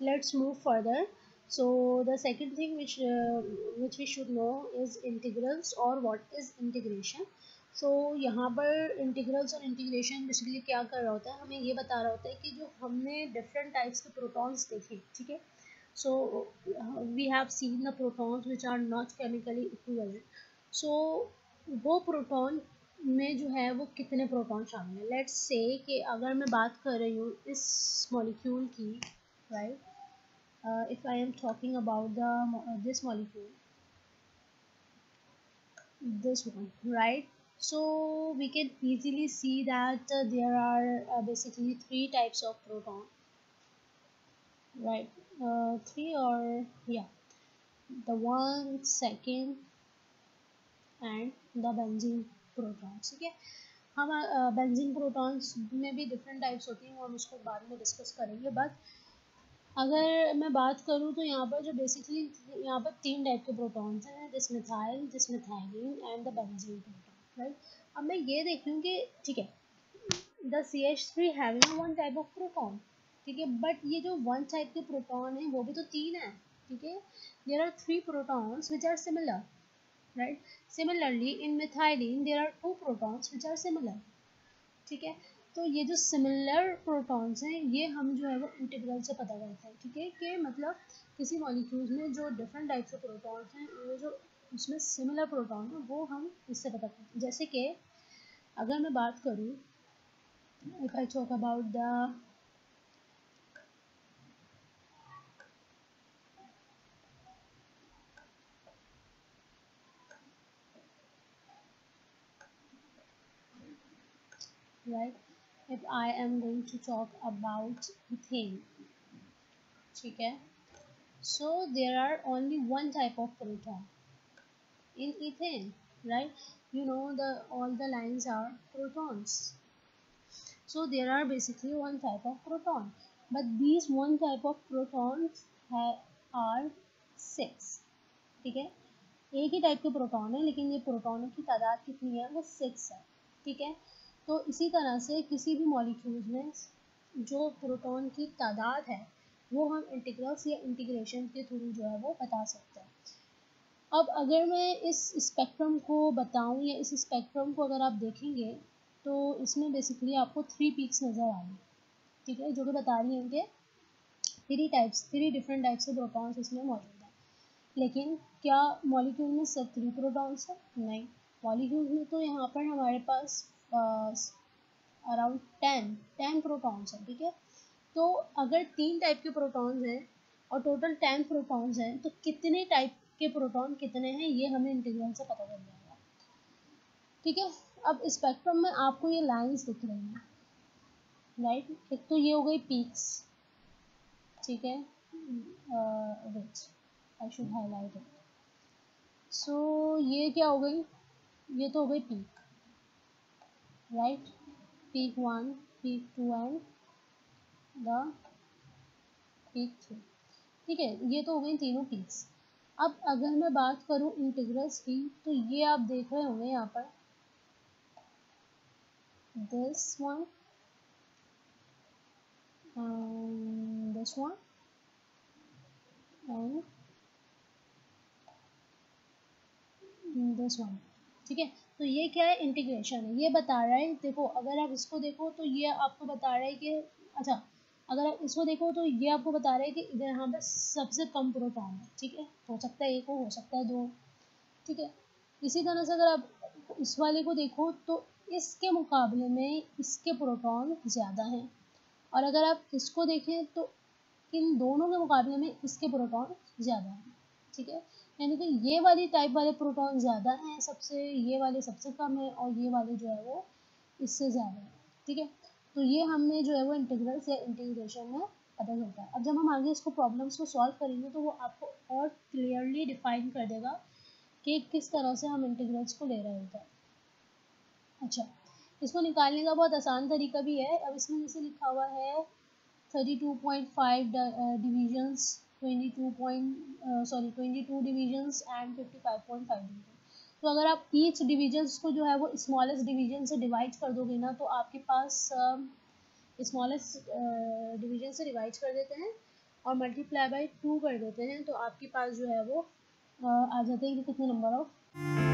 let's move further. So the second thing which we should know is integrals or what is integration. So यहाँ पर integrals और integration basically क्या कर रहा होता है, हमें ये बता रहा होता है कि जो हमने different types के protons देखे, ठीक है. So we have seen the protons which are not chemically equivalent. So वो प्रोटॉन में जो है वो कितने प्रोटॉन शामिल है. लेट्स से कि अगर मैं बात कर रही हूँ इस मॉलिक्यूल की, right, if I am talking about this molecule, this one, right? So we can easily see that there are basically three types of proton, right? Three or yeah, the one, second and the benzene protons. ठीक है, हम benzene protons में भी different types होती हैं, हम उसको बाद में डिस्कस करेंगे. बट अगर मैं बात करूँ तो यहाँ पर जो बेसिकली यहाँ पर तीन टाइप के प्रोटॉन्स हैं, this methyl, this methylene and the benzene proton, right. अब मैं ये देख रही हूँ कि ठीक है, the CH3 having one type of proton, ठीक है, बट ये जो वन टाइप के प्रोटॉन है वो भी तो तीन है, ठीक है. There are three protons which are similar, right. Similarly in methylene there are two protons which are similar, ठीक है. तो ये जो सिमिलर प्रोटॉन्स हैं ये हम जो है वो इंटीग्रल से पता करते हैं, ठीक है, कि मतलब किसी मॉलिक्यूल्स में जो डिफरेंट टाइप्स ऑफ प्रोटॉन्स हैं वो जो उसमें सिमिलर प्रोटॉन है वो हम इससे पता करते हैं. जैसे कि अगर मैं बात करूँ, if I talk about the right, if I am going to talk about ethane, ठीक है. So there are only one type of proton in ethane, right? You know all the lines are protons. So there are basically one type of proton, but these one type of protons are 6, ठीक है. एक ही type के proton है लेकिन ये प्रोटॉनों की तादाद कितनी है, वो 6 है, ठीक है. तो इसी तरह से किसी भी मॉलिक्यूल्स में जो प्रोटॉन की तादाद है वो हम इंटीग्रल्स या इंटीग्रेशन के थ्रू जो है वो बता सकते हैं. अब अगर मैं इस स्पेक्ट्रम को बताऊं या इस स्पेक्ट्रम को अगर आप देखेंगे तो इसमें बेसिकली आपको 3 पीक्स नज़र आएंगे, ठीक है, जो कि बता रही हैं कि 3 डिफरेंट टाइप्स के प्रोटॉन्स इसमें मौजूद हैं. लेकिन क्या मॉलिक्यूल में सिर्फ 3 प्रोटॉन्स हैं? नहीं, मॉलिक्यूल में तो यहाँ पर हमारे पास अराउंड 10 प्रोटॉन्स हैं, ठीक है. तो अगर 3 टाइप के प्रोटॉन्स हैं और टोटल 10 प्रोटॉन्स हैं तो कितने टाइप के प्रोटॉन कितने हैं ये हमें इंटीग्रल से पता चल जाएगा, ठीक है. अब स्पेक्ट्रम में आपको ये लाइंस दिख रही हैं, राइट. एक तो ये हो गई पीक्स, ठीक है, विच आई शुड हाईलाइट इट. सो ये क्या हो गई, ये तो हो गई peak, right. Peak 1, peak 2 and the peak 3, ठीक है. ये तो हो गई तीनों पीक्स. अब अगर मैं बात करूं इंटीग्रल्स की तो ये आप देख रहे होंगे यहाँ पर this one and this one and this one, ठीक है. तो ये क्या है, इंटीग्रेशन है. ये बता रहा है, देखो अगर आप इसको देखो तो ये आपको बता रहा है कि अच्छा, अगर आप इसको देखो तो ये आपको बता रहा है कि इधर यहाँ पर सबसे कम प्रोटॉन है, ठीक है. हो सकता है एक हो सकता है दो, ठीक है. इसी तरह से अगर आप इस वाले को देखो तो इसके मुकाबले में इसके प्रोटॉन ज़्यादा हैं, और अगर आप इसको देखें तो इन दोनों के मुकाबले में इसके प्रोटॉन ज़्यादा हैं, ठीक है. यानी कि ये वाली टाइप वाले प्रोटॉन ज़्यादा हैं सबसे, ये वाले सबसे कम है, और ये वाले जो है वो इससे ज़्यादा है, ठीक है. तो ये हमने जो है वो इंटीग्रल्स या इंटीग्रेशन में पता चलता है. अब जब हम आगे इसको प्रॉब्लम्स को सॉल्व करेंगे तो वो आपको और क्लियरली डिफाइन कर देगा कि किस तरह से हम इंटीग्रल्स को ले रहे होते हैं. अच्छा, इसको निकालने का बहुत आसान तरीका भी है. अब इसमें जैसे लिखा हुआ है 32.5 डिविजन्स, 22 डिविजन्स एंड 55.5 डिविजन. तो अगर आप ईच डिविजन्स को जो है वो स्मॉलेस्ट डिवीजन से डिवाइड कर दोगे ना तो आपके पास स्मॉलेस्ट डिवीजन से डिवाइड कर देते हैं और मल्टीप्लाई बाई 2 कर देते हैं तो आपके पास जो है वो आ जाते हैं कि कितने नंबर ऑफ